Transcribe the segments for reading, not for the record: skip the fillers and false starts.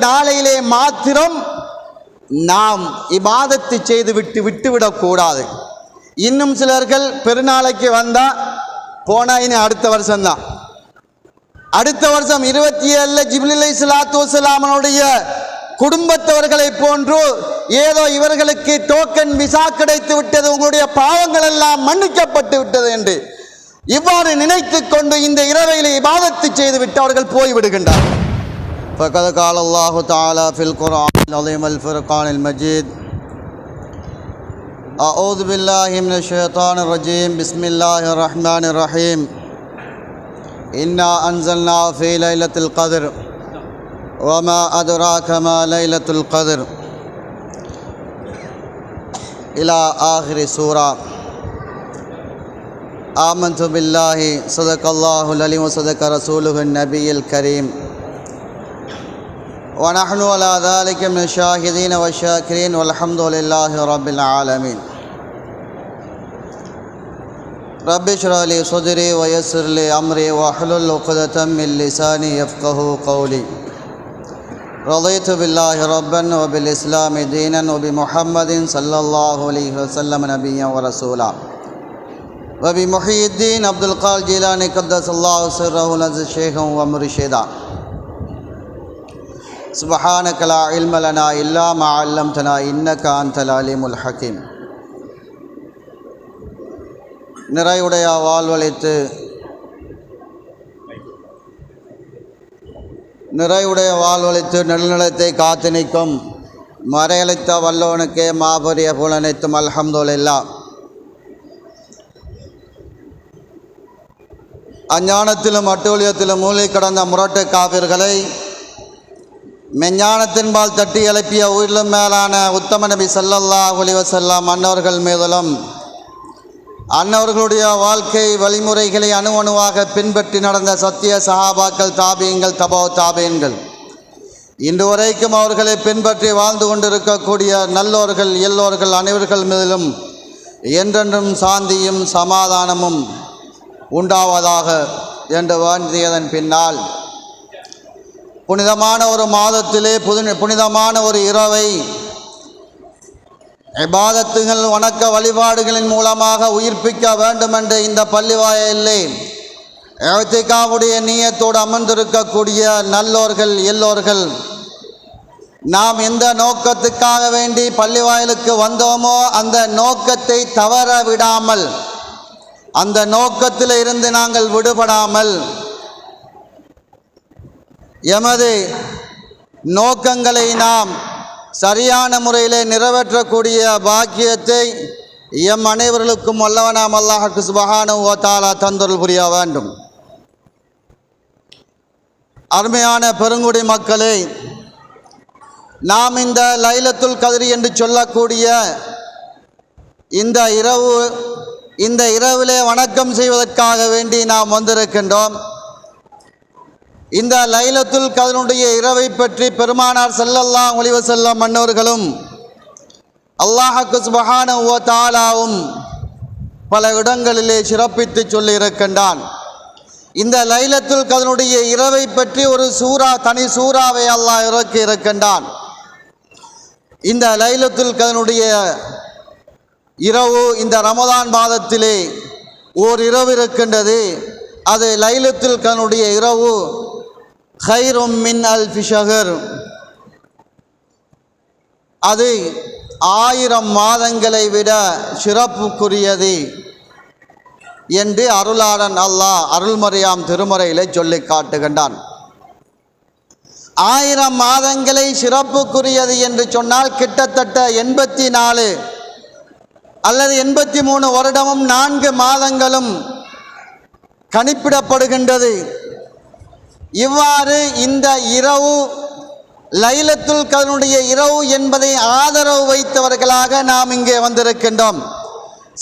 நாளையிலே மாத்திரம் நாம் இபாதத்து செய்து விட்டுவிடக்கூடாது. இன்னும் சிலர்கள் பெருநாளைக்கு வந்தால் போனால் இனி அடுத்த வருஷம்தான், அடுத்த வருஷம் 27 ஜிப்ரீல் அலைஹிஸ்ஸலாத்து வஸ்ஸலாமுடைய குடும்பத்தவர்களை போன்று ஏதோ இவர்களுக்கு டோக்கன் விசா கிடைத்து விட்டது, உங்களுடைய பாவங்கள் எல்லாம் மன்னிக்கப்பட்டு விட்டது என்று இவ்வாறு நினைத்து கொண்டு இந்த இரவையிலே இபாதத்து செய்து விட்டு அவர்கள் போய்விடுகின்றார்கள். فقد قال الله تعالى في القرآن العظيم الفرقان المجيد أعوذ بالله من الشيطان الرجيم بسم الله الرحمن الرحيم إنا أنزلنا في ليلة القدر وما أدراك ما ليلة القدر إلى آخر سورة. آمنت بالله صدق الله العليم وصدق رسوله النبي الكريم ونحن على ذلك من الشاهدين والشاكرين والحمد لله رب العالمين. رب اشرح لي صدري ويسر لي أمري واحلل عقدة من لساني يفقهوا قولي. رضيت بالله ربا وبالإسلام دينا وبمحمد صلى الله عليه وسلم نبيا ورسولا وبمحي الدين عبد القادر الجيلاني قدس الله سره العزيز شيخا ومرشدا. سبحانك لا علم لنا إلا ما علمتنا إنك أنت العليم الحكيم. நிறைவுடைய வாழ்வளித்து நெல்நிலத்தை காத்து நிற்கும் மறையளித்த வல்லோனுக்கே மாபெரிய புலனைத்தும் அல்ஹம்துலில்லாஹ். அஞ்ஞானத்திலும் அட்டூழியத்திலும் மூளை கடந்த முரட்டு காபிர்களை மெஞ்ஞானத்தின்பால் தட்டி எழுப்பிய உயிரிலும் மேலான உத்தம நபி ஸல்லல்லாஹு அலைஹி வஸல்லம் அன்னவர்கள் மீதிலும் அன்னவர்களுடைய வாழ்க்கை வழிமுறைகளை அணுவணுவாக பின்பற்றி நடந்த சத்திய சஹாபாக்கள், தாபீன்கள், தபோ தாபீன்கள், இன்று வரைக்கும் அவர்களை பின்பற்றி வாழ்ந்து கொண்டிருக்கக்கூடிய நல்லோர்கள் எல்லோர்கள் அனைவர்கள் மீதிலும் என்றென்றும் சாந்தியும் சமாதானமும் உண்டாவதாக என்று வாழ்ந்தியதன் பின்னால் புனிதமான ஒரு மாதத்திலே புனிதமான ஒரு இரவை இபாதத்துகள் வணக்க வழிபாடுகளின் மூலமாக உயிர்ப்பிக்க வேண்டும் என்ற இந்த பள்ளிவாயிலே இஅ்திகாஃபுடைய நியத்தோடு அமர்ந்திருக்கக்கூடிய நல்லோர்கள் எல்லோர்கள் நாம் எந்த நோக்கத்துக்காக வேண்டி பள்ளிவாயிலுக்கு வந்தோமோ அந்த நோக்கத்தை தவற விடாமல், அந்த நோக்கத்தில் இருந்து நாங்கள் விடுபடாமல் எமது நோக்கங்களை நாம் சரியான முறையில் நிறைவேற்றக்கூடிய பாக்கியத்தை எம் அனைவர்களுக்கும் வல்லவனாம் அல்லாஹ் சுப்ஹானஹு வ தஆலா தந்தருள் புரிய வேண்டும். அருமையான பெருங்குடி மக்களே, நாம் இந்த லைலத்துல் கத்ர் என்று சொல்லக்கூடிய இந்த இரவிலே வணக்கம் செய்வதற்காக வேண்டி நாம் வந்திருக்கின்றோம். இந்த லைலத்துல் கத்ருடைய இரவை பற்றி பெருமானார் ஸல்லல்லாஹு அலைஹி வஸல்லம் அன்னவர்களும் அல்லாஹ் சுப்ஹானஹு வ தஆலாவும் பல இடங்களிலே சிறப்பித்து சொல்லி இருக்கின்றான். இந்த லைலத்துல் கத்ருடைய இரவை பற்றி ஒரு தனி சூறாவை அல்லாஹ் இறக்கி இருக்கின்றான். இந்த லைலத்துல் கத்ருடைய இரவு இந்த ரமதான் மாதத்திலே ஓர் இரவு இருக்கின்றது. அது லைலத்துல் கத்ருடைய இரவு கைரும் மின் அல்ஃபி ஷஹர், அது 1000 மாதங்களை விட சிறப்புக்குரியது என்று அருளாளன் அல்லாஹ் அருள்மறையாம் திருமறையிலே சொல்லி காட்டுகின்றான். 1000 மாதங்களை சிறப்புக்குரியது என்று சொன்னால் கிட்டத்தட்ட 84 அல்லது 83 வருடமும் 4 மாதங்களும் கணிப்பிடப்படுகின்றது. இவ்வாறு இந்த இரவு லைலத்துல் கத்ருடைய இரவு என்பதை ஆதரவு வைத்தவர்களாக நாம் இங்கே வந்திருக்கின்றோம்.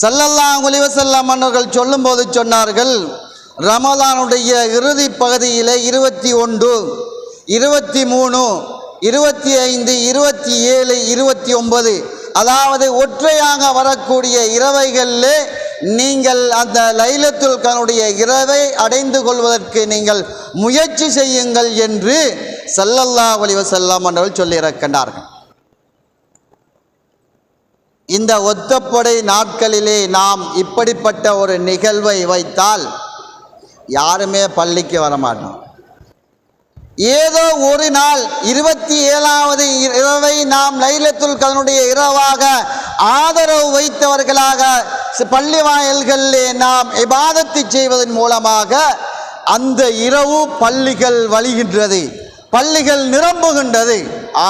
ஸல்லல்லாஹு அலைஹி வஸல்லம் அவர்கள் சொல்லும்போது சொன்னார்கள், ரமலானுடைய இறுதி பகுதியிலே 21, 23, 25, 27, 29 அதாவது ஒற்றையாக வரக்கூடிய இரவைகளிலே நீங்கள் அந்த லைலத்துல் கத்ருடைய இரவை அடைந்து கொள்வதற்கு நீங்கள் முயற்சி செய்யுங்கள் என்று ஸல்லல்லாஹு அலைஹி வஸல்லம் அவர்கள் சொல்லியிருக்கின்றார்கள். இந்த ஒத்தப்படை நாட்களிலே நாம் இப்படிப்பட்ட ஒரு நிகழ்வை வைத்தால் யாருமே பள்ளிக்கு வரமாட்டோம். ஏதோ ஒரு நாள் 27வது இரவை நாம் லைலத்துல் கத்ருடைய இரவாக ஆதரவு வைத்தவர்களாக பள்ளி வாயில்களிலே நாம் இபாதத்து செய்வதன் மூலமாக அந்த இரவு பள்ளிகள் வழிகின்றது, பள்ளிகள் நிரம்புகின்றது.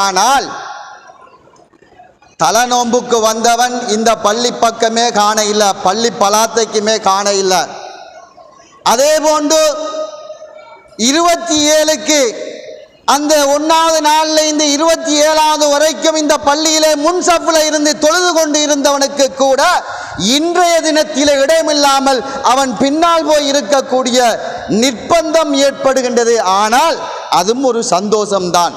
ஆனால் தலநோம்புக்கு வந்தவன் இந்த பள்ளி பக்கமே காண இல்லை, பள்ளி பலாத்தைக்குமே காண இல்லை. அதே போன்று 27க்கு அந்த 1வது நாளில் இந்த 27வது வரைக்கும் இந்த பள்ளியிலே முன்சப்பில் இருந்து தொழுது கொண்டு இருந்தவனுக்கு கூட இன்றைய தினத்திலே இடமில்லாமல் அவன் பின்னால் போய் இருக்கக்கூடிய நிர்பந்தம் ஏற்படுகின்றது. ஆனால் அதுவும் ஒரு சந்தோஷம்தான்.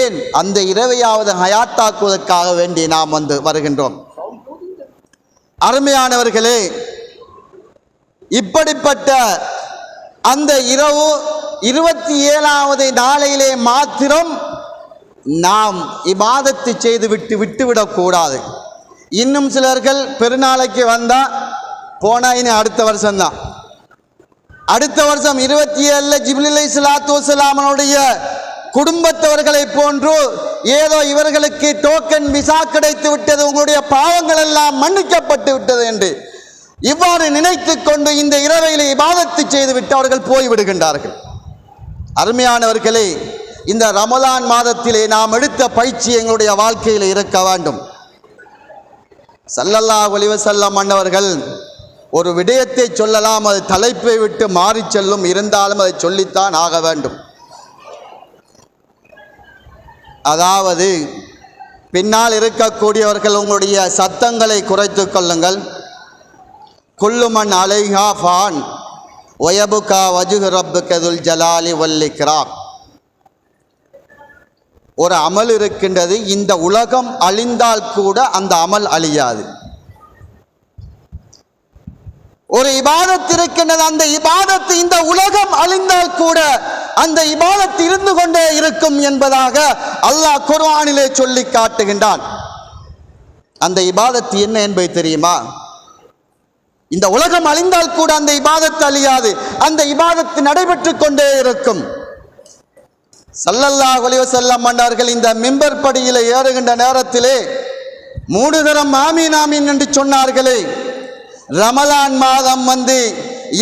ஏன்? அந்த இரவையாவது ஹயாத்தாக்குவதற்காக வேண்டி நாம் வருகின்றோம். அருமையானவர்களே, இப்படிப்பட்ட அந்த இரவு 27வது நாளையிலே மாத்திரம் நாம் இபாதத்து செய்து விட்டுவிடக்கூடாது. இன்னும் சிலர்கள் பெருநாளைக்கு வந்தால் போனால் இனி அடுத்த வருஷம்தான். அடுத்த வருஷம் 27 ஜிப்ரீல் அலைஹிஸ்ஸலாத்து வஸ்ஸலாமுடைய குடும்பத்தவர்களை போன்று ஏதோ இவர்களுக்கு டோக்கன் விசா கிடைத்து விட்டது, உங்களுடைய பாவங்கள் எல்லாம் மன்னிக்கப்பட்டு விட்டது என்று இவ்வாறு நினைத்து கொண்டு இந்த இரவையிலே இபாதத்து செய்து விட்டு அவர்கள் போய்விடுகின்றார்கள். அருமையானவர்களே, இந்த ரமலான் மாதத்திலே நாம் எடுத்த பயிற்சி எங்களுடைய வாழ்க்கையில் இருக்க வேண்டும். ஸல்லல்லாஹு அலைஹி வஸல்லம் அன்னவர்கள் ஒரு விடயத்தை சொல்லலாம், அது தலைப்பை விட்டு மாறி செல்லும், இருந்தாலும் அதை சொல்லித்தான் ஆக வேண்டும். அதாவது பின்னால் இருக்கக்கூடியவர்கள் உங்களுடைய சத்தங்களை குறைத்து கொள்ளுங்கள். குல்லுமன் அலைஹா ஃபான் வயபுகா வஜ்ஹு ரப்புக துல் ஜலாலி வல் இக்ராம். ஒரு அமல் இருக்கின்றது, இந்த உலகம் அழிந்தால் கூட அந்த அமல் அழியாது. ஒரு இபாதத் இருக்கின்றது, அந்த இபாதத்து இந்த உலகம் அழிந்தால் கூட அந்த இபாதத் இருந்து கொண்டே இருக்கும் என்பதாக அல்லாஹ் குர்ஆனிலே சொல்லி காட்டுகின்றான். அந்த இபாதத் என்ன என்பது தெரியுமா? இந்த உலகம் அழிந்தால் கூட அந்த இபாதத் அழியாது, அந்த இபாதத் நடைபெற்று கொண்டே இருக்கும். ஸல்லல்லாஹு அலைஹி வஸல்லம் அவர்கள் இந்த மிம்பர் படியிலே ஏறுகின்ற நேரத்திலே 3 தரம் ஆமீன் ஆமீன் என்று சொன்னார்களே. ரமலான் மாதம்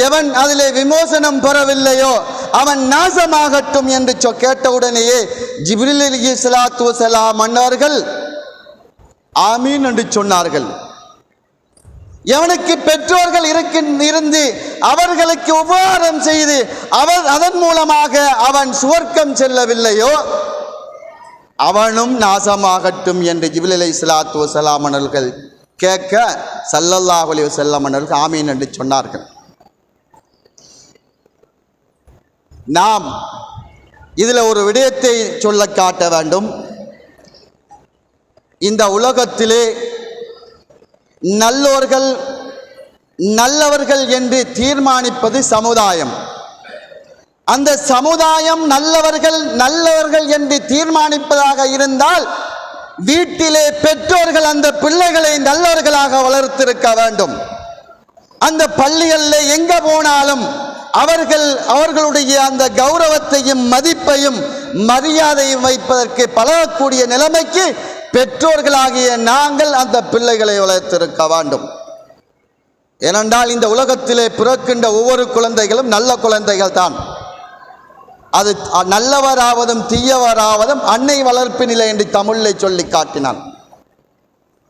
எவன் அதிலே விமோசனம் பெறவில்லையோ அவன் நாசமாகட்டும் என்று கேட்டவுடனேயே ஜிப்ரீல் அலைஹிஸ்ஸலாத்து வஸ்ஸலாம் அவர்கள் ஆமீன் என்று சொன்னார்கள். எவனுக்கு பெற்றோர்கள் இருந்து அவர்களுக்கு உபகாரம் செய்து அதன் மூலமாக அவன் சுவர்க்கம் செல்லவில்லையோ அவனும் நாசமாகட்டும் என்று ஜிப்ரீல் அலைஹிஸ்ஸலாத்து வஸ்ஸலாம் அவர்கள் கேட்க ஸல்லல்லாஹு அலைஹி வஸல்லம் அவர்கள் ஆமீன் என்று சொன்னார்கள். நாம் இதில் ஒரு விடயத்தை சொல்ல காட்ட வேண்டும். இந்த உலகத்திலே நல்லவர்கள் என்று தீர்மானிப்பது சமுதாயம். அந்த சமுதாயம் நல்லவர்கள் என்று தீர்மானிப்பதாக இருந்தால் வீட்டிலே பெற்றோர்கள் அந்த பிள்ளைகளை நல்லவர்களாக வளர்த்திருக்க வேண்டும். அந்த பள்ளிகளில் எங்க போனாலும் அவர்களுடைய அந்த கௌரவத்தையும் மதிப்பையும் மரியாதையும் வைப்பதற்கு பழகக்கூடிய நிலைமைக்கு பெற்றோர்களாகிய நாங்கள் அந்த பிள்ளைகளை வளர்த்திருக்க வேண்டும். ஏனென்றால் இந்த உலகத்திலே பிறக்கின்ற ஒவ்வொரு குழந்தைகளும் நல்ல குழந்தைகள் தான். அது நல்லவராவதும் தீயவராவதும் அன்னை வளர்ப்பினில்லை என்று தமிழில் சொல்லி காட்டினான்.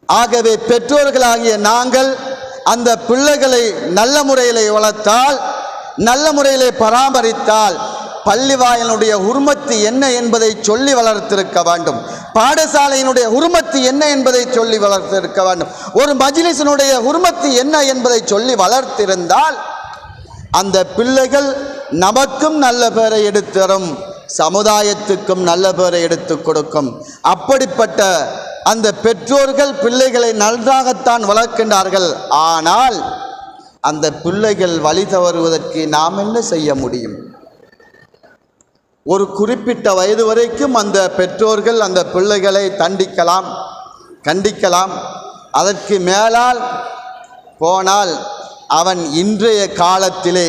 ஆகவே பெற்றோர்களாகிய நாங்கள் அந்த பிள்ளைகளை நல்ல முறையிலே வளர்த்தால், நல்ல முறையிலே பராமரித்தால் பள்ளி வாயிலுடைய உருமத்து என்ன என்பதை சொல்லி வளர்த்திருக்க வேண்டும். பாடசாலையினுடைய உருமத்து என்ன என்பதை சொல்லி வளர்த்திருக்க வேண்டும். ஒரு மஜ்லிஸினுடைய உருமத்து என்ன என்பதை சொல்லி வளர்த்திருந்தால் அந்த பிள்ளைகள் நமக்கும் நல்ல பேரை எடுத்தரும், சமுதாயத்துக்கும் நல்ல பேரை எடுத்து கொடுக்கும். அப்படிப்பட்ட அந்த பெற்றோர்கள் பிள்ளைகளை நன்றாகத்தான் வளர்க்கின்றார்கள். ஆனால் அந்த பிள்ளைகள் வழி தவறுவதற்கு நாம் என்ன செய்ய முடியும்? ஒரு குறிப்பிட்ட வயது வரைக்கும் அந்த பெற்றோர்கள் அந்த பிள்ளைகளை கண்டிக்கலாம். அதற்கு மேலால் போனால் அவன் இன்றைய காலத்திலே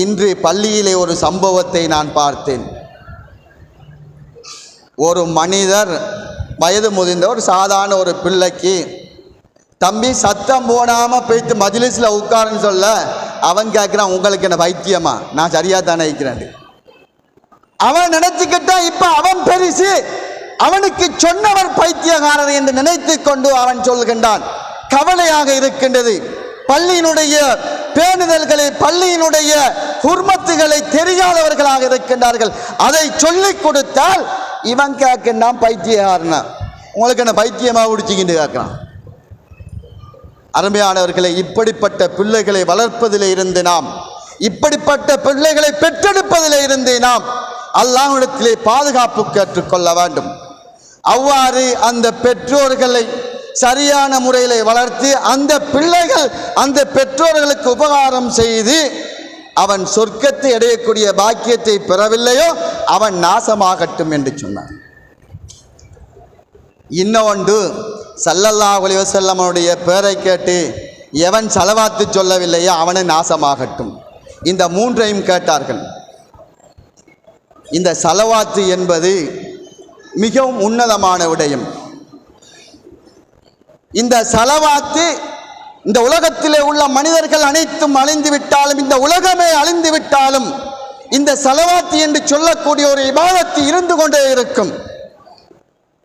இன்று பள்ளியிலே ஒரு சம்பவத்தை நான் பார்த்தேன். ஒரு மனிதர் வயது முதிர்ந்த ஒரு சாதாரண ஒரு பிள்ளைக்கு தம்பி சத்தம் போடாமல் போய்த்து மஜ்லிஸில் உட்காருன்னு சொல்ல அவன் கேட்குறான், உங்களுக்கு என்ன பைத்தியமா? நான் சரியாக தானே இருக்கிறேன். அவன் நினைச்சுக்கிட்டா இப்ப அவன் பெருசு, அவனுக்கு சொன்னவர் பைத்தியகாரர் என்று நினைத்து கொண்டு அவன் சொல்கின்றான். கவலையாக இருக்கின்றது. பள்ளியினுடைய பேணுதல்களை, பள்ளியினுடைய ஹுர்மத்துகளை தெரியாதவர்களாக இருக்கின்றார்கள். அதை சொல்லிக் கொடுத்தால் இவன் கேட்கின்றான் பைத்தியகாரனா, உங்களுக்கு என்ன பைத்தியமா பிடிச்சிக்கிட்டு கேட்கிறான். அருமையானவர்களை, இப்படிப்பட்ட பிள்ளைகளை வளர்ப்பதிலே இருந்து நாம், இப்படிப்பட்ட பிள்ளைகளை பெற்றெடுப்பதிலே இருந்து நாம் அல்லாஹ்விடத்திலே பாதுகாப்பு கேட்டுக்கொள்ள வேண்டும். அவ்வாறு அந்த பெற்றோர்களை சரியான முறையில் வளர்த்து அந்த பிள்ளைகள் அந்த பெற்றோர்களுக்கு உபகாரம் செய்து அவன் சொர்க்கத்தை அடையக்கூடிய பாக்கியத்தை பெறவில்லையோ அவன் நாசமாகட்டும் என்று சொன்னார். இன்னொன்று, ஸல்லல்லாஹு அலைஹி வஸல்லமுடைய பெயரை கேட்டு எவன் ஸலவாத்து சொல்லவில்லையோ அவனை நாசமாகட்டும். இந்த மூன்றையும் கேட்டார்கள். இந்த ஸலவாத்து என்பது மிகவும் உன்னதமான விடயம். இந்த ஸலவாத்து இந்த உலகத்திலே உள்ள மனிதர்கள் அனைத்தும் அழிந்து விட்டாலும், இந்த உலகமே அழிந்து விட்டாலும் இந்த ஸலவாத்து என்று சொல்லக்கூடிய ஒரு இபாதத்து இருந்து கொண்டே இருக்கும்.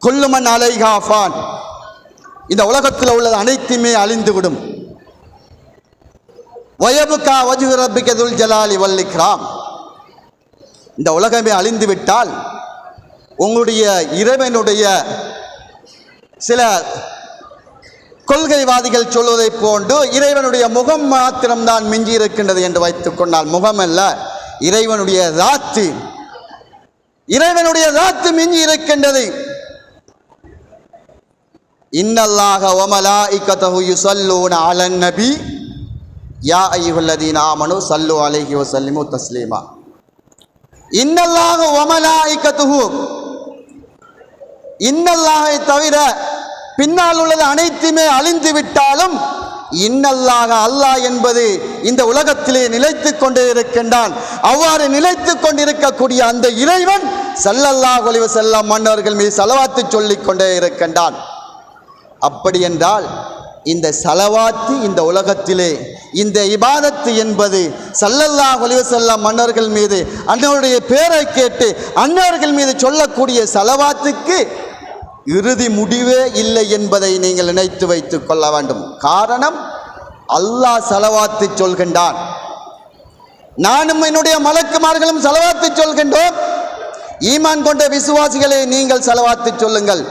குல்லுமன் அலைஹா ஃபான், இந்த உலகத்தில் உள்ளது அனைத்துமே அழிந்துவிடும். வயபுகா வஜ்ஹு ரப்பிக துல் ஜலாலி வல் இக்ராம், இந்த உலகமே அழிந்து விட்டால் உங்களுடைய இறைவனுடைய சில கொள்கைவாதிகள் சொல்வதை போன்று இறைவனுடைய முகம் மாத்திரம்தான் மிஞ்சி இருக்கின்றது என்று வைத்துக் கொண்டால், முகம் அல்ல, இறைவனுடைய தாத்து மிஞ்சி இருக்கின்றது. இன்னல்லாஹ வ மலாயிகத்தஹு யுஸல்லூன அலன் நபி யா அய்யுஹல்லதீன ஆமனு ஸல்லு அலைஹி வ ஸல்லிமு தஸ்லீமா. இன்னல்லாஹ வ மலாயிகத்தஹு, இன்னல்லாஹை தவிர பின்னால் உள்ளது அனைத்துமே அழிந்து விட்டாலும் இன்னல்லாஹ, அல்லாஹ் என்பது இந்த உலகத்திலே நிலைத்து கொண்டே இருக்கின்றான். அவ்வாறு நிலைத்து கொண்டிருக்கக்கூடிய அந்த இறைவன் ஸல்லல்லாஹு அலைஹி வஸல்லம் மன்னர்கள் மீது ஸலவாத்து சொல்லிக் கொண்டே இருக்கின்றான். அப்படி என்றால் இந்த ஸலவாத்து இந்த உலகத்திலே இந்த இபாதத்து என்பது ஸல்லல்லாஹு அலைஹி வஸல்லம் மன்னர்கள் மீது அன்னவருடைய பேரை கேட்டு அன்னவர்கள் மீது சொல்லக்கூடிய ஸலவாத்துக்கு இறுதி முடிவே இல்லை என்பதை நீங்கள் நினைத்து வைத்துக் கொள்ள வேண்டும். காரணம், அல்லாஹ் ஸலவாத்து சொல்கின்றான், நானும் என்னுடைய மலக்குமார்களும் ஸலவாத்து சொல்கின்றோம். ஈமான் கொண்ட விசுவாசிகளை நீங்கள் ஸலவாத்து சொல்லுங்கள்.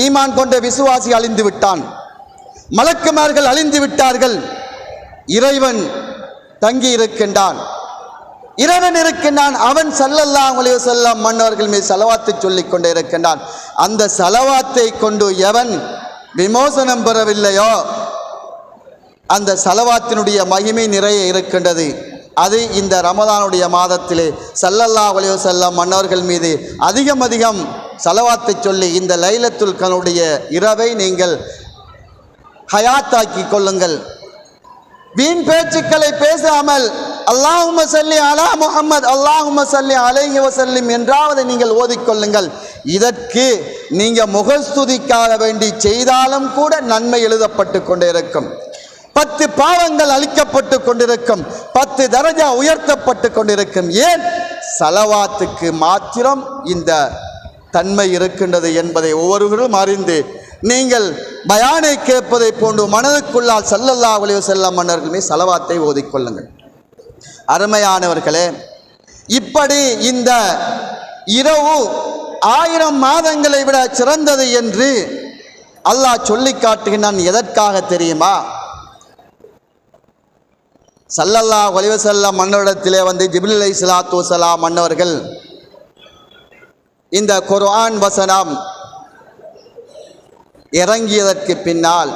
ஈமான் கொண்ட விசுவாசி அழிந்து விட்டான், மலக்குமார்கள் அழிந்து விட்டார்கள், இறைவன் தங்கி இருக்கின்றான், இறைவன் இருக்கின்றான். அவன் ஸல்லல்லாஹு அலைஹி வஸல்லம் மன்னர்கள் மீது ஸலவாத்து சொல்லிக் கொண்டே இருக்கின்றான். அந்த ஸலவாத்தை கொண்டு எவன் விமோசனம் பெறவில்லையோ அந்த ஸலவாத்தினுடைய மகிமை நிறைய இருக்கின்றது. அது இந்த ரமதானுடைய மாதத்திலே ஸல்லல்லாஹு அலைஹி வஸல்லம் மன்னர்கள் மீது அதிகம் ஸலவாத்தை சொல்லி இந்த லைலத்துல் கத்ருடைய இரவை நீங்கள் ஹயாத்தாக்கி கொள்ளுங்கள். வீண் பேச்சுக்களை பேசாமல் அல்லாஹும்ம ஸல்லி அலா முஹம்மத், அல்லாஹும்ம ஸல்லி அலைஹி வஸல்லிம் என்றாவது நீங்கள் ஓதிக்கொள்ளுங்கள். இதற்கு நீங்கள் முகஸ்துதிக்காக வேண்டி செய்தாலும் கூட நன்மை எழுதப்பட்டு கொண்டே இருக்கும். 10 பாவங்கள் அளிக்கப்பட்டு கொண்டிருக்கும், 10 தரஜா உயர்த்தப்பட்டு கொண்டிருக்கும். ஏன்? ஸலவாத்துக்கு மாத்திரம் இந்த தன்மை இருக்கின்றது என்பதை ஒவ்வொருவரும் அறிந்து நீங்கள் பயானை கேட்பதை போன்று மனதுக்குள்ளால் ஸல்லல்லாஹு அலைஹி வஸல்லம் மன்னர்கள் மீது ஸலவாத்தை ஓதிக்கொள்ளுங்கள். அருமையானவர்களே, இப்படி இந்த இரவு 1000 மாதங்களை விட சிறந்தது என்று அல்லாஹ் சொல்லி காட்டுகின்றான். எதற்காக தெரியுமா? ஸல்லல்லாஹு அலைஹி வஸல்லம் மன்னரிடத்திலே வந்து ஜிப்ரீல் அலைஹிஸ்ஸலாத்து வஸலாம் மன்னவர்கள் இந்த குர்ஆன் வசனம் இறங்கியதற்கு பின்னால்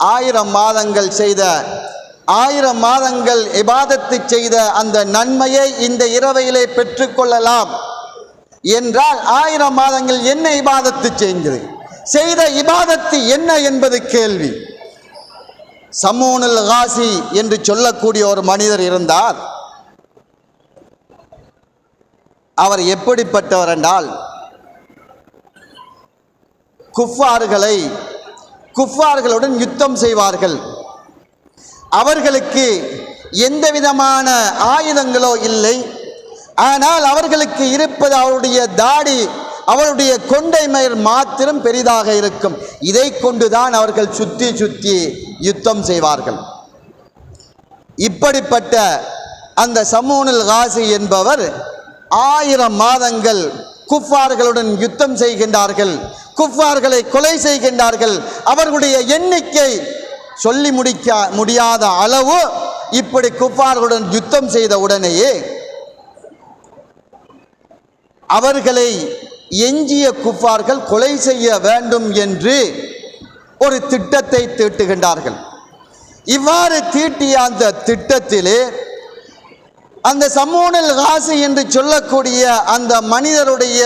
1000 மாதங்கள் செய்த 1000 மாதங்கள் இபாதத்து செய்த அந்த நன்மையை இந்த இரவையிலே பெற்றுக்கொள்ளலாம் என்றால் 1000 மாதங்கள் என்ன இபாதத்து செய்த இபாதத்து என்ன என்பது கேள்வி. சமூனுல் காசி என்று சொல்லக்கூடிய ஒரு மனிதர் இருந்தார். அவர் எப்படிப்பட்டவர் என்றால், குஃபார்களுடன் யுத்தம் செய்வார்கள். அவர்களுக்கு எந்த விதமான ஆயுதங்களோ இல்லை. ஆனால் அவர்களுக்கு இருப்பது அவருடைய தாடி, அவருடைய கொண்டை மயிர் மாத்திரம் பெரிதாக இருக்கும். இதை கொண்டுதான் அவர்கள் சுற்றி சுற்றி யுத்தம் செய்வார்கள். இப்படிப்பட்ட அந்த சமூனுல் காசி என்பவர் 1000 மாதங்கள் குஃபார்களுடன் யுத்தம் செய்கின்றார்கள், குஃபார்களை கொலை செய்கின்றார்கள். அவர்களுடைய எண்ணிக்கை சொல்லி முடியாத அளவு. இப்படி குஃபார்களுடன் யுத்தம் செய்த உடனேயே அவர்களை எஞ்சிய குஃபார்கள் கொலை செய்ய வேண்டும் என்று ஒரு திட்டத்தை தீட்டுகின்றார்கள். இவ்வாறு தீட்டிய அந்த திட்டத்திலே அந்த சமூனுல் காசி என்று சொல்லக்கூடிய அந்த மனிதருடைய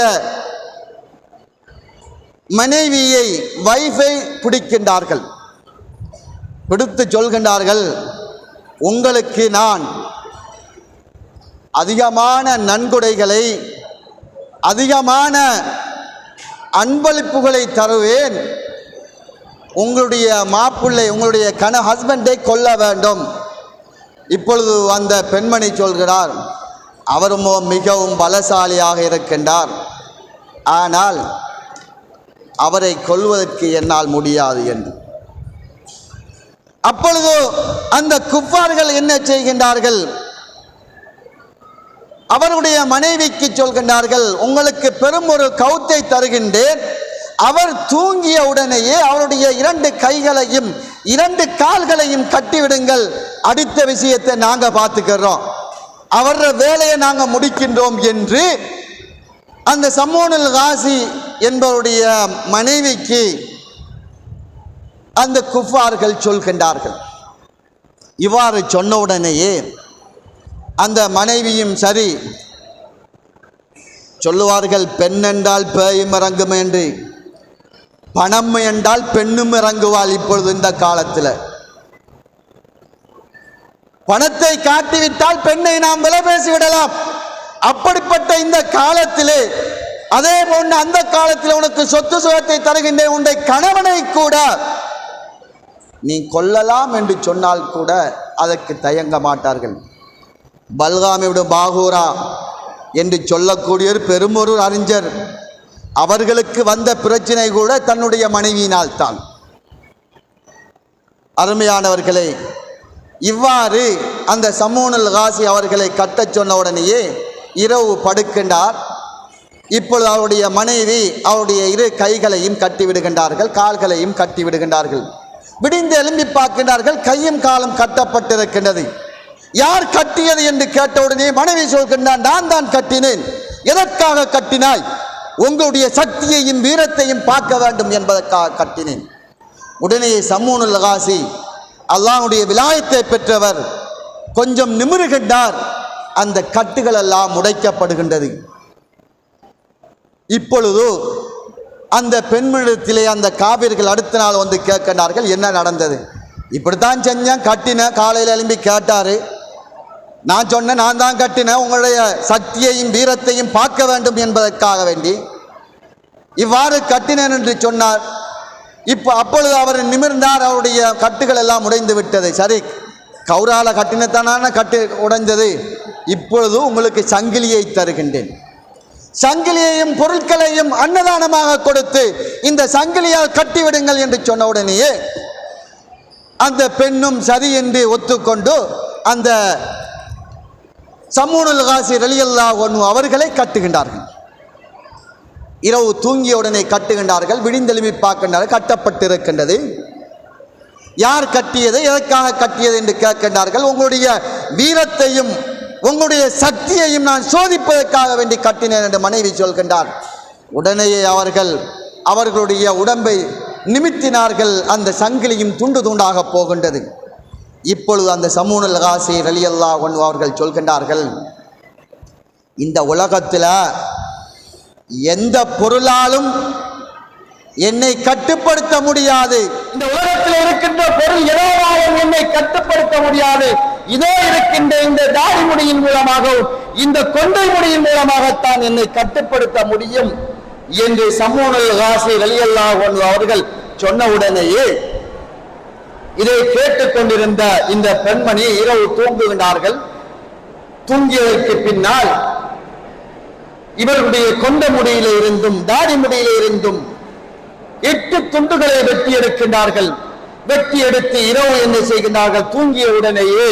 மனைவியை, வைஃபை பிடிக்கின்றார்கள். பிடித்து சொல்கின்றார்கள், உங்களுக்கு நான் அதிகமான நன்கொடைகளை, அதிகமான அன்பளிப்புகளை தருவேன். உங்களுடைய மாப்பிள்ளை, உங்களுடைய ஹஸ்பண்டை கொல்ல வேண்டும். இப்பொழுது அந்த பெண்மணி சொல்கிறார், அவருமோ மிகவும் பலசாலியாக இருக்கின்றார், ஆனால் அவரை கொல்வதற்கு என்னால் முடியாது என்று. அப்பொழுது அந்த குஃபார்கள் என்ன செய்கின்றார்கள், அவருடைய மனைவிக்கு சொல்கின்றார்கள், உங்களுக்கு பெரும் ஒரு கவுத்தை தருகின்றேன். அவர் தூங்கிய உடனேயே அவருடைய 2 கைகளையும் 2 கால்களையும் கட்டிவிடுங்கள். அடுத்த விஷயத்தை நாங்கள் பார்த்துக்கிறோம், அவர வேலையை நாங்கள் முடிக்கின்றோம் என்று அந்த சமூனுல் காசி என்பவருடைய மனைவிக்கு அந்த குஃபார்கள் சொல்கின்றார்கள். இவ்வாறு சொன்ன உடனேயே அந்த மனைவியும் சரி சொல்லுவார்கள், பெண் என்றால் பேயும் இறங்கும் என்று, பணம் என்றால் பெண்ணும் இறங்குவாள். இப்பொழுது இந்த காலத்தில் பணத்தை காட்டிவிட்டால் பெண்ணை நாம் விலை பேசிவிடலாம். அப்படிப்பட்ட இந்த காலத்திலே, அதே போன்று அந்த காலத்தில் உனக்கு சொத்து சுகத்தை தருகின்றேன், உன்னை கணவனை கூட நீ கொல்லலாம் என்று சொன்னால் கூட அதற்கு தயங்க மாட்டார்கள். பல்காமியோட பாகூரா என்று சொல்லக்கூடிய பெருமொரு அறிஞர், அவர்களுக்கு வந்த பிரச்சனை கூட தன்னுடைய மனைவியினால் தான். அருமையானவர்களே, இவ்வாறு அந்த சமூனுல் காசி அவர்களை கட்டச் சொன்ன உடனேயே இரவு படுக்கின்றார். இப்பொழுது அவருடைய மனைவி அவருடைய 2 கைகளையும் கட்டிவிடுகின்றார்கள், கால்களையும் கட்டிவிடுகின்றார்கள். விடிந்து எழும்பி பார்க்கின்றார்கள், கையும் காலும் கட்டப்பட்டிருக்கின்றது. யார் கட்டியது என்று கேட்டவுடனே மனைவி சொல்கின்றான், நான் தான் கட்டினேன். எதற்காக கட்டினாய்? உங்களுடைய சக்தியையும் வீரத்தையும் பார்க்க வேண்டும் என்பதற்காக கட்டினேன். உடனே சமூனுல் காசி, அல்லாஹ்வுடைய விலாயத்தை பெற்றவர், கொஞ்சம் நிமிருகின்றார். அந்த கட்டுகள் எல்லாம் உடைக்கப்படுகின்றது. இப்பொழுது அந்த பெண்மணிடத்திலே அந்த காவிர்கள் அடுத்த நாள் வந்து கேட்கின்றார்கள், என்ன நடந்தது? இப்படித்தான் செஞ்சேன், கட்டின. காலையில் எழும்பி கேட்டார், நான் சொன்னேன், நான் தான் கட்டினேன், உங்களுடைய சக்தியையும் வீரத்தையும் பார்க்க வேண்டும் என்பதற்காக வேண்டி இவ்வாறு கட்டினேன் என்று சொன்னார். அப்பொழுது அவர் நிமிர்ந்தார், அவருடைய கட்டுகள் எல்லாம் உடைந்து விட்டது. சரி, கௌரால கட்டினத்தான கட்டு உடைந்தது, இப்பொழுது உங்களுக்கு சங்கிலியை தருகின்றேன். சங்கிலியையும் பொருட்களையும் அன்னதானமாக கொடுத்து இந்த சங்கிலியால் கட்டிவிடுங்கள் என்று சொன்ன உடனேயே அந்த பெண்ணும் சரி என்று ஒத்துக்கொண்டு அந்த சமூனுல் காசி ரலியல்லாஹு அன்ஹு அவர்களை கட்டுகின்றார்கள். இரவு தூங்கிய உடனே கட்டுகின்றார்கள். விடிந்தெழுப்பி பார்க்கின்றார்கள், கட்டப்பட்டிருக்கின்றது. யார் கட்டியது, எதற்காக கட்டியது என்று கேட்கின்றார்கள். உங்களுடைய வீரத்தையும் உங்களுடைய சக்தியையும் நான் சோதிப்பதற்காக வேண்டி கட்டினேன் என்று மனைவி சொல்கின்றார். உடனேயே அவர்களுடைய உடம்பை நிமித்தினார்கள். அந்த சங்கிலியும் துண்டு துண்டாக போகின்றது. இப்பொழுது அந்த சமூனுல் காசி ரலியல்லாஹு அன்ஹு அவர்கள் சொல்கின்றார்கள், இந்த உலகத்தில் எந்த பொருளாலும் என்னை கட்டுப்படுத்த முடியாது. இந்த உலகத்தில் இருக்கின்ற பொருள் எதனாலும் என்னை கட்டுப்படுத்த முடியாது. இதோ இருக்கின்ற இந்த தாடி முடியின் மூலமாகவும் இந்த கொண்டை முடியின் மூலமாகத்தான் என்னை கட்டுப்படுத்த முடியும் என்று சமூனுல் காசி ரலியல்லாஹு அன்ஹு அவர்கள் சொன்ன உடனேயே இதை கேட்டுக்கொண்டிருந்த இந்த பெண்மணி இரவு தூங்குகின்றார்கள். தூங்கியதற்கு பின்னால் இவர்களுடைய கொண்ட முடியில இருந்தும் தாடி முடியில இருந்தும் 8 துண்டுகளை வெட்டி எடுக்கின்றார்கள். வெட்டி எடுத்து இரவு என்ன செய்கின்றார்கள், தூங்கிய உடனேயே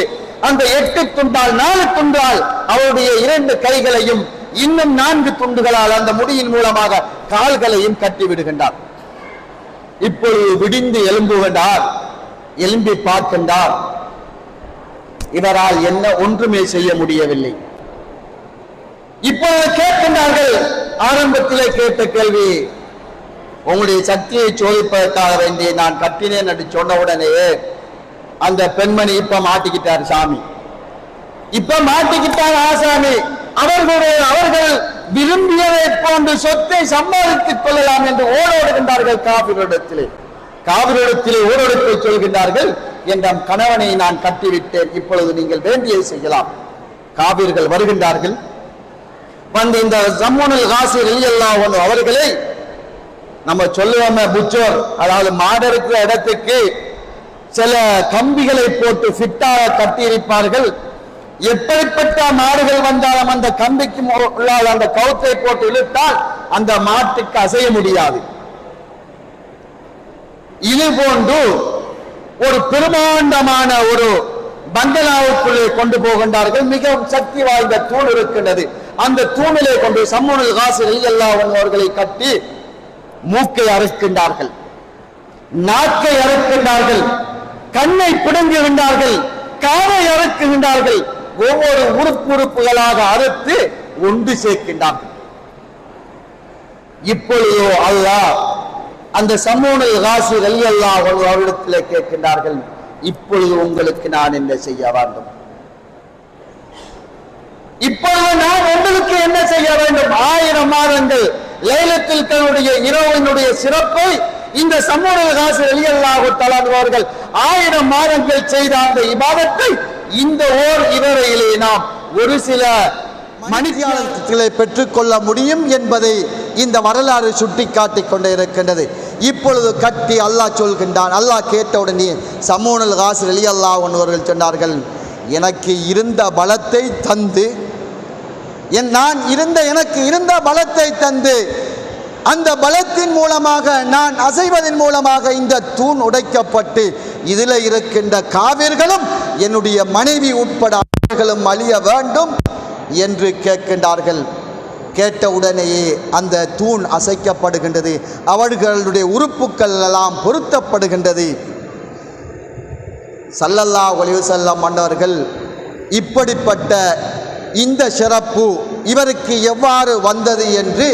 அந்த 8 துண்டால் 4 துண்டால் அவருடைய 2 கைகளையும் இன்னும் 4 துண்டுகளால் அந்த முடியின் மூலமாக கால்களையும் கட்டி விடுகின்றார். இப்பொழுது விடிந்து எழும்புகின்றார். எழும்பி பார்க்கின்றார், இவரால் என்ன ஒன்றுமே செய்ய முடியவில்லை. இப்பொழுது கேட்கின்றார்கள், ஆரம்பத்திலே கேட்ட கேள்வி, உங்களுடைய சக்தியை சோதிப்பதற்காக வேண்டி நான் கட்டினேன் என்று சொன்ன உடனேயே அந்த பெண்மணி இப்ப மாட்டிக்கிட்டார் சாமி, இப்ப மாட்டிக்கிட்டார் ஆசாமி. அவர்கள் விரும்பியதை போன்று சொத்தை சம்பாதித்துக் கொள்ளலாம் என்று ஓடோடுகின்றார்கள். காவிரிடத்திலே ஓடோடுக்க சொல்கின்றார்கள், என் கணவனை நான் கட்டிவிட்டேன், இப்பொழுது நீங்கள் வேண்டியதை செய்யலாம். காவிர்கள் வருகின்றார்கள். வந்து இந்த சமூனுல் காசி ரலியல்லாஹு அன்ஹு அவர்களை நம்ம சொல்லுவோமே புச்சோர், அதாவது மாடு இருக்கிற இடத்துக்கு சில கம்பிகளை போட்டு ஃபிட்டாக கட்டியிருப்பார்கள். எப்படிப்பட்ட மாடுகள் வந்தாலும் அந்த கம்பிக்கு உள்ளாத அந்த கவுத்தை போட்டு இழுத்தால் அந்த மாட்டுக்கு அசைய முடியாது. இது போன்று ஒரு பிரமாண்டமான ஒரு பங்களாவுக்குள்ளே கொண்டு போகின்றார்கள். மிகவும் சக்தி வாய்ந்த தூண் இருக்கின்றது. அந்த தூணிலே கொண்டு சமூனுல் காசி ரலியல்லாஹு அன்ஹு அவர்களை கட்டி மூக்கை அறுக்கின்றார்கள், நாக்கை அறுக்கின்றார்கள், கண்ணை பிடுங்குகின்றார்கள், காலை அறுக்குகின்றார்கள். ஒவ்வொரு உறுப்புகளாக அறுத்து ஒன்று சேர்க்கின்றார்கள். இப்பொழுதோ அல்லாஹ் அந்த சமூனுல் காசி ரலியல்லாஹு அன்ஹு அவரிடத்திலே கேட்கின்றார்கள், இப்பொழுது உங்களுக்கு நான் என்ன செய்ய வேண்டும்? இப்பொழுது நான் உங்களுக்கு என்ன செய்ய வேண்டும்? 1000 மாதங்கள் லைலத்துல் கத்ருடைய இரவினுடைய சிறப்பை இந்த சமூனுல் காசி ரலியல்லாஹு தஆலா அவர்கள் 1000 மாதங்கள் செய்த அந்த இபாதத்தை இந்த ஓர் இரவிலே நாம் ஒரு சில மணித்தியாலங்களை பெற்றுக்கொள்ள முடியும் என்பதை இந்த வரலாறு சுட்டிக்காட்டிக் கொண்டே இருக்கின்றது. இப்பொழுது கட்டி அல்லாஹ் சொல்கின்றான். அல்லாஹ் கேட்டவுடனே சமூனுல் காசி ரலியல்லாஹு அன்ஹு அவர்கள் சொன்னார்கள், எனக்கு இருந்த பலத்தை தந்து எனக்கு இருந்த பலத்தை தந்து அந்த பலத்தின் மூலமாக நான் அசைவதன் மூலமாக இந்த தூண் உடைக்கப்பட்டு இதில் இருக்கின்ற காவிர்களும் என்னுடைய மனைவி உட்பட அவர்களும் அழிய வேண்டும் என்று கேட்கின்றார்கள். கேட்ட உடனேயே அந்த தூண் அசைக்கப்படுகின்றது. அவர்களுடைய உறுப்புக்கள் எல்லாம் பொருத்தப்படுகின்றது. ஸல்லல்லாஹு அலைஹி வஸல்லம் மன்னர்கள் இப்படிப்பட்ட இந்த சிறப்பு இவருக்கு எவ்வாறு வந்தது என்று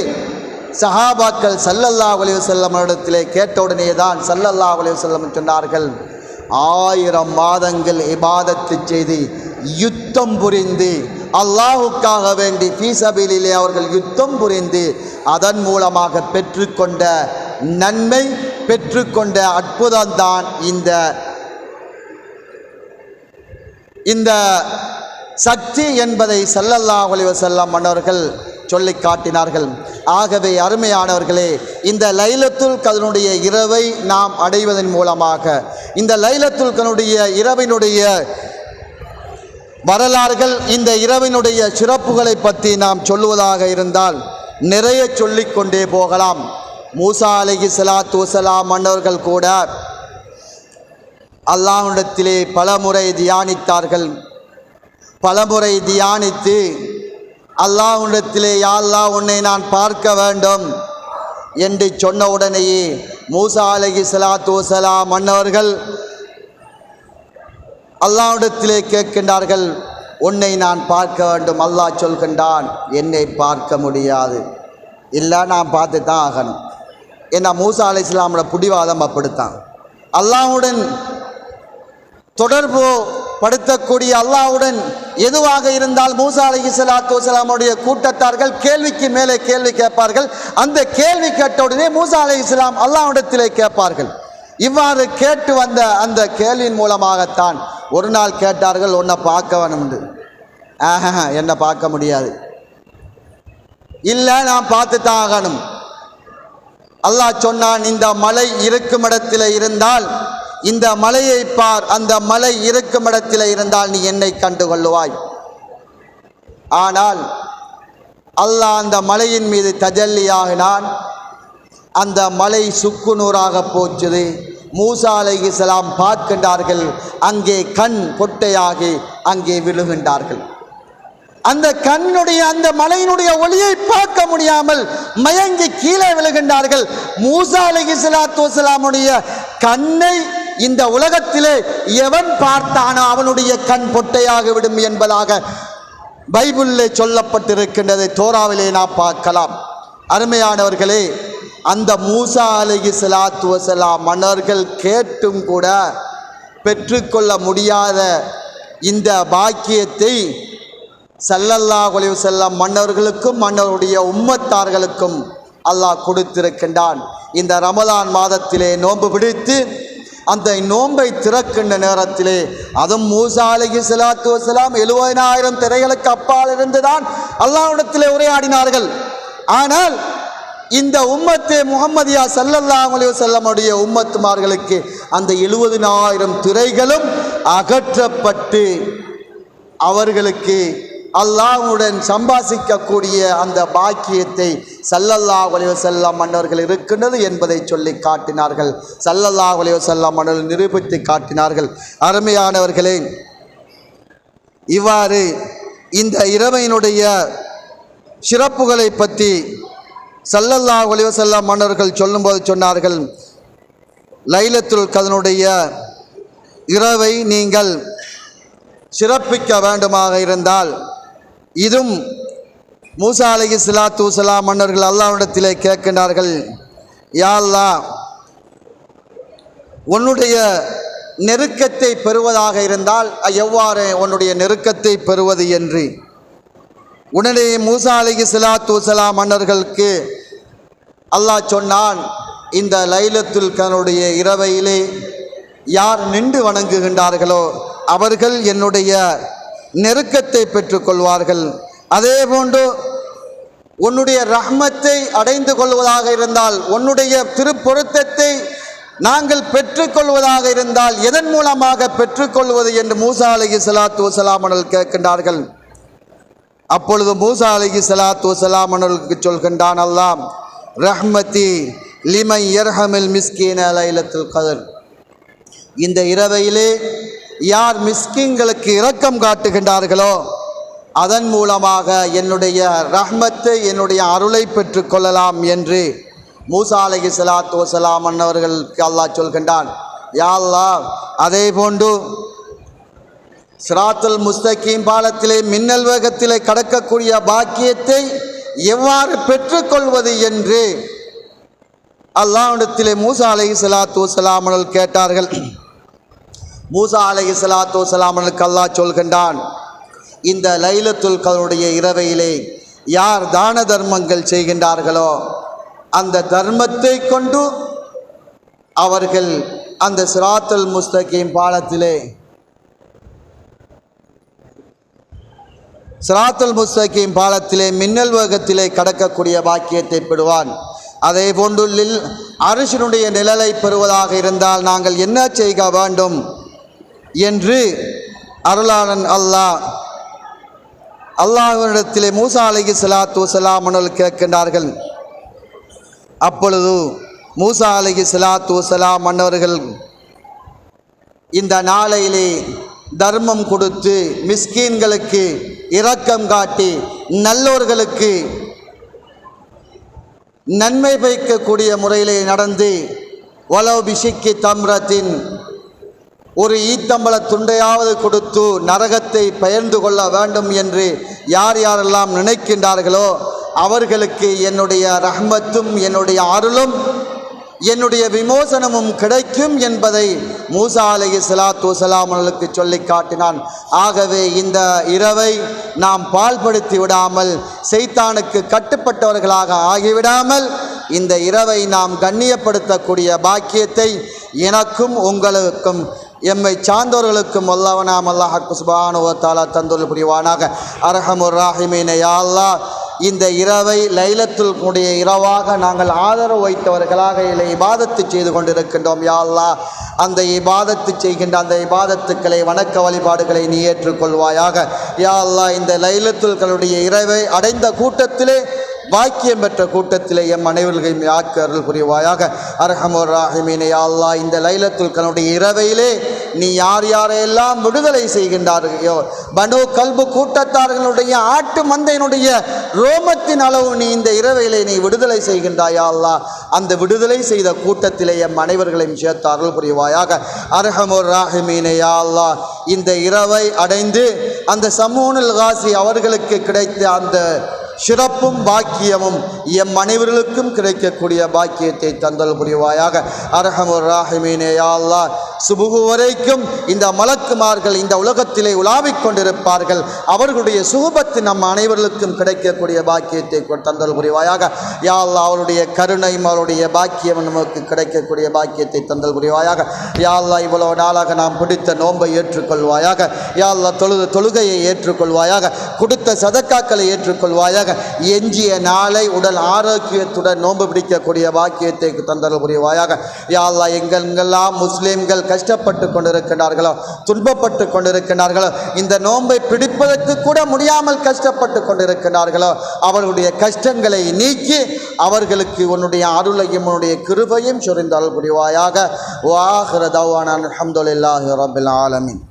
சஹாபாக்கள் ஸல்லல்லாஹு அலைஹி வஸல்லம் இடத்திலே கேட்டவுடனே தான் ஸல்லல்லாஹு அலைஹி வஸல்லம் சொன்னார்கள், 1000 மாதங்கள் இபாதத்து செய்து யுத்தம் புரிந்து அல்லாஹுக்காக வேண்டி ஃபீ சபீலிலே அவர்கள் யுத்தம் புரிந்து அதன் மூலமாக பெற்றுக்கொண்ட நன்மை, பெற்றுக்கொண்ட அற்புதம்தான் இந்த சக்தி என்பதை ஸல்லல்லாஹு அலைஹி வஸல்லம் மன்னர்கள் சொல்லி காட்டினார்கள். ஆகவே அருமையானவர்களே, இந்த லைலத்துல் கத்ருடைய இரவை நாம் அடைவதன் மூலமாக இந்த லைலத்துல் கத்ருடைய இரவினுடைய வரலாறுகள், இந்த இரவினுடைய சிறப்புகளை பற்றி நாம் சொல்லுவதாக இருந்தால் நிறைய சொல்லிக்கொண்டே போகலாம். மூசா அலைஹிஸ்ஸலாத்து வஸலாம் மன்னர்கள் கூட அல்லாஹ்விடத்திலே பலமுறை தியானித்தார்கள். பலமுறை தியானித்து அல்லாஹ்விடத்திலே, யா அல்லாஹ், உன்னை நான் பார்க்க வேண்டும் என்று சொன்ன உடனேயே மூசா அலைஹிஸ்ஸலாத்து வஸலாம் மன்னர்கள் அல்லாஹ்விடத்திலே கேட்கின்றார்கள், உன்னை நான் பார்க்க வேண்டும். அல்லாஹ் சொல்கின்றான், என்னை பார்க்க முடியாது, இல்லை நான் பார்த்து தான் ஆகணும். ஏன்னா மூசா அலைஹிஸ்ஸலாமோட புடிவாதம் அப்படித்தான். அல்லாஹ்வுடன் தொடர்பு படுத்தக்கூடிய அல்லாஹ்வுடன் எதுவாக இருந்தால் மூசா அலைஹிஸ்ஸலாத்து வஸலாமுடைய கூட்டத்தார்கள் கேள்விக்கு மேலே கேள்வி கேட்பார்கள். அந்த கேள்வி கேட்டவுடனே மூசா அலைஹிஸ்ஸலாம் அல்லாஹ்விடத்திலே கேட்பார்கள். இவ்வாறு கேட்டு வந்த அந்த கேள்வியின் மூலமாகத்தான் ஒரு நாள் கேட்டார்கள், உன்னை பார்க்க வேணும்னு. என்னை பார்க்க முடியாது, இல்லை நான் பார்த்து தான் ஆகணும். அல்லாஹ் சொன்னான், இந்த மலை இருக்கும் இடத்தில் இருந்தால் இந்த மலையை பார், அந்த மலை இருக்கும் இடத்தில் இருந்தால் நீ என்னை கண்டு கொள்ளுவாய். ஆனால் அல்லாஹ் அந்த மலையின் மீது தஜல்லியாகினான். அந்த மலை சுக்குநூறாக போச்சுது. மூசா அலைஹிஸ்ஸலாம் பார்க்கின்றார்கள், அங்கே கண் பொட்டையாகி அங்கே விழுகின்றார்கள். அந்த கண்ணுடைய அந்த மலையினுடைய ஒளியை பார்க்க முடியாமல் மயங்கி கீழே விழுகின்றார்கள். மூசா அலைஹிஸ்ஸலாத்து வஸலாமுடைய கண்ணை இந்த உலகத்திலே எவன் பார்த்தானோ அவனுடைய கண் பொட்டையாக விடும் என்பதாக பைபிளிலே சொல்லப்பட்டிருக்கின்றது. தோராவிலே நாம் பார்க்கலாம். அருமையானவர்களே, அந்த மூசா அலைஹிஸ்ஸலாத்து வஸலாம் மன்னர்கள் கேட்டும் கூட பெற்றுக்கொள்ள முடியாத இந்த பாக்கியத்தை ஸல்லல்லாஹு அலைஹி வஸல்லம் மன்னர்களுக்கும் மன்னருடைய உம்மத்தார்களுக்கும் அல்லாஹ் கொடுத்திருக்கின்றான். இந்த ரமலான் மாதத்திலே நோன்பு பிடித்து அந்த நோன்பை திறக்கின்ற நேரத்திலே அதுவும் மூசா அலைஹிஸ்ஸலாத்து வஸலாம் 70,000 திரைகளுக்கு அப்பால் இருந்துதான் அல்லாஹ்விடத்திலே உரையாடினார்கள். ஆனால் இந்த உம்மத்தே முஹம்மதியா ஸல்லல்லாஹு அலைஹி வஸல்லமுடைய உம்மத்துமார்களுக்கு அந்த 70,000 திரைகளும் அகற்றப்பட்டு அவர்களுக்கு அல்லாஹ்வுடன் சம்பாசிக்கக்கூடிய அந்த பாக்கியத்தை ஸல்லல்லாஹு அலைஹி வஸல்லம் மன்னர்கள் இருக்கின்றது என்பதை சொல்லி காட்டினார்கள். ஸல்லல்லாஹு அலைஹி வஸல்லம் மன்னர்கள் நிரூபித்து காட்டினார்கள். அருமையானவர்களே, இவ்வாறு இந்த இரவையினுடைய சிறப்புகளை பற்றி ஸல்லல்லாஹு அலைஹி வஸல்லம் மன்னர்கள் சொல்லும்போது சொன்னார்கள், லைலத்துல் கத்ருடைய இரவை நீங்கள் சிறப்பிக்க வேண்டுமாக இருந்தால், இதுவும் மூசா அலைஹிஸ்ஸலாத்து வஸலாம் மன்னர்கள் அல்லாஹ்விடத்திலே கேட்கின்றார்கள், யா அல்லாஹ், உன்னுடைய நெருக்கத்தை பெறுவதாக இருந்தால் எவ்வாறு உன்னுடைய நெருக்கத்தை பெறுவது என்று. உடனே மூசா அலைஹிஸ்ஸலாத்து வஸலாம் மன்னர்களுக்கு அல்லாஹ் சொன்னான், இந்த லைலத்துல் கத்ருடைய இரவையிலே யார் நின்று வணங்குகின்றார்களோ அவர்கள் என்னுடைய நெருக்கத்தை பெற்றுக்கொள்வார்கள். அதே போன்று உன்னுடைய ரஹ்மத்தை அடைந்து கொள்வதாக இருந்தால், உன்னுடைய திருப்பொருத்தத்தை நாங்கள் பெற்றுக்கொள்வதாக இருந்தால் எதன் மூலமாக பெற்றுக்கொள்வது என்று மூசா அலைஹிஸ்ஸலாத்து வஸலாம் அவர்கள் கேட்கின்றார்கள். அப்பொழுது மூசா அலைஹிஸ்ஸலாத்து வஸலாம் அவர்களுக்கு சொல்கின்றான் அல்லாஹ், ரஹ்மதி லிமன் யர்ஹமில் மிஸ்கீன லைலத்துல் கத்ர். இந்த இரவையிலே யார் மிஸ்கின்களுக்கு இரக்கம் காட்டுகின்றார்களோ அதன் மூலமாக என்னுடைய ரஹ்மத்தை என்னுடைய அருளை பெற்றுக்கொள்ளலாம் என்று மூசா அலைஹிஸ்ஸலாத்து வஸலாம் அன்னவர்களுக்கு அல்லாஹ் சொல்கின்றான். யா அல்லாஹ், அதே போன்று சிராத்துல் முஸ்தகீம் பாலத்திலே மின்னல் வேகத்திலே கடக்கக்கூடிய பாக்கியத்தை எவ்வாறு பெற்றுக்கொள்வது என்று அல்லாஹ்விடத்திலே மூசா அலைஹிஸ்ஸலாத்து வஸலாம் அவர்கள் கேட்டார்கள். மூசா அலைஹிஸ்ஸலாத்து வஸலாம் அவர்களுக்கு அல்லாஹ் சொல்கின்றான், இந்த லைலத்துல் கத்ருடைய இரவையிலே யார் தான தர்மங்கள் செய்கின்றார்களோ அந்த தர்மத்தை கொண்டு அவர்கள் அந்த சிராத்துல் முஸ்தகீம் பாலத்திலே சிராத்துல் முஸ்தகீம் பாலத்திலே மின்னல் வேகத்திலே கடக்கக்கூடிய பாக்கியத்தை பெறுவான். அதே போன்று அரிசினுடைய நிழலை பெறுவதாக இருந்தால் நாங்கள் என்ன செய்ய வேண்டும் என்று அருளாளன் அல்லாஹ்விடத்திலே மூசா அலைஹிஸ்ஸலாத்து வஸலாம் அவர்கள் கேட்கின்றார்கள். அப்பொழுது மூசா அலைஹிஸ்ஸலாத்து வஸலாம் அவர்கள் இந்த நாளையிலே தர்மம் கொடுத்து மிஸ்கீன்களுக்கு இரக்கம் காட்டி நல்லோர்களுக்கு நன்மை பயக்கக்கூடிய முறையிலே நடந்து வலோ பிஷிக்கி தம்ரத்தின் ஒரு ஈத்தம்பள துண்டையாவது கொடுத்து நரகத்தை பெயர்ந்து கொள்ள வேண்டும் என்று யார் யாரெல்லாம் நினைக்கின்றார்களோ அவர்களுக்கு என்னுடைய ரஹ்மத்தும் என்னுடைய அருளும் என்னுடைய விமோசனமும் கிடைக்கும் என்பதை மூசா அலைஹிஸ்ஸலாத்து வஸலாம் அவர்களுக்கு சொல்லி காட்டினான். ஆகவே இந்த இரவை நாம் பாழ்படுத்தி விடாமல், சைத்தானுக்கு கட்டுப்பட்டவர்களாக ஆகிவிடாமல், இந்த இரவை நாம் கண்ணியப்படுத்தக்கூடிய பாக்கியத்தை எனக்கும் உங்களுக்கும் எம்மை சார்ந்தவர்களுக்கும் வல்லவனாம் அல்லாஹ் சுப்ஹானஹு வ தஆலா தந்தருள் புரிவானாக. அர்ஹமுர் ராஹிமீன் யா அல்லாஹ், இந்த இரவை லைலத்துல் உடைய இரவாக நாங்கள் ஆதரவு வைத்தவர்களாக இல்லை இபாதத்து செய்து கொண்டிருக்கின்றோம். யா அல்லாஹ், அந்த இபாதத்து செய்கின்ற அந்த இபாதத்துக்களை, வணக்க வழிபாடுகளை நீ ஏற்றுக்கொள்வாயாக. யா அல்லாஹ், இந்த லைலத்துல்களுடைய இரவை அடைந்த கூட்டத்திலே, பாக்கியம் பெற்ற கூட்டத்திலே எம் அனைவர்களையும் ஆக்கி அருள் புரிவாயாக. அர்ஹமுர் ராஹிமீன் யா அல்லாஹ், இந்த லைலத்துல்களுடைய இரவையிலே நீ யார் யாரையெல்லாம் விடுதலை செய்கின்றார்களோ, பனு கல்பு கூட்டத்தார்களுடைய ஆட்டு மந்தையினுடைய ரோமத்தின் அளவு நீ இந்த இரவையிலே நீ விடுதலை செய்கின்றாயா அல்லாஹ், அந்த விடுதலை செய்த கூட்டத்திலே எம் அனைவர்களையும் சேர்த்து அருள் புரிவாயாக. அர்ஹமுர் ராஹிமீன் யா அல்லாஹ், இந்த இரவை அடைந்து அந்த சமூனுல் காசி அவர்களுக்கு கிடைத்த அந்த சிறப்பும் பாக்கியமும் எம் அனைவர்களுக்கும் கிடைக்கக்கூடிய பாக்கியத்தை தந்தல் புரிவாயாக. அர்ஹமுர் ராஹிமீன் யா அல்லாஹ், சுபுகு வரைக்கும் இந்த மலக்குமார்கள் இந்த உலகத்திலே உலாவிக் கொண்டிருப்பார்கள். அவர்களுடைய சுகபத்து நம் அனைவர்களுக்கும் கிடைக்கக்கூடிய பாக்கியத்தை தந்தல் புரிவாயாக. யா அல்லாஹ், அவருடைய கருணையும் அவருடைய பாக்கியம் நமக்கு கிடைக்கக்கூடிய பாக்கியத்தை தந்தல் புரிவாயாக. யா அல்லாஹ், இவ்வளவு நாளாக நாம் பிடித்த நோன்பை ஏற்றுக்கொள்வாயாக. யா அல்லாஹ், தொழுகையை ஏற்றுக்கொள்வாயாக. கொடுத்த சதக்காக்களை ஏற்றுக்கொள்வாயாக. எஞ்சிய நாளை உடல் ஆரோக்கியத்துடன் நோன்பு பிடிக்கக்கூடிய பாக்கியத்தை தந்தல் புரிவாயாக. யா அல்லாஹ், எங்கெல்லாம் முஸ்லிம்கள் கஷ்டப்பட்டு கொண்டிருக்கிறார்களோ, துன்பப்பட்டு கொண்டிருக்கிறார்களோ, இந்த நோன்பை பிடிப்பதற்கு கூட முடியாமல் கஷ்டப்பட்டு கொண்டிருக்கிறார்களோ, அவர்களுடைய கஷ்டங்களை நீக்கி அவர்களுக்கு உன்னுடைய அருளையும் உன்னுடைய கிருபையும் சொரிந்தால் புரிவாயாக. வ ஆகிரு தஅவானா அல்ஹம்துலில்லாஹி ரப்பில் ஆலமீன்.